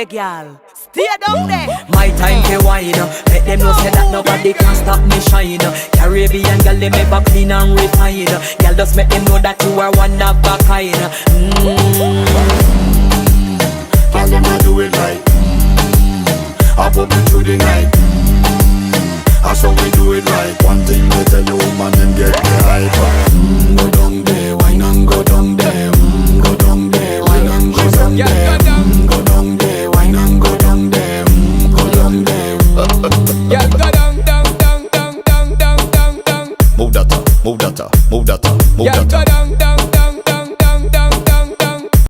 there, girl. Stay down there. My time to wine. Let them know say that nobody can stop me shine. Caribbean girl, they make back clean and refine. Girl, just make them know that you are one of a kind. Girl, them a do it right. I put me through the night. That's how we do it right. One thing they tell you, woman, them get the hype.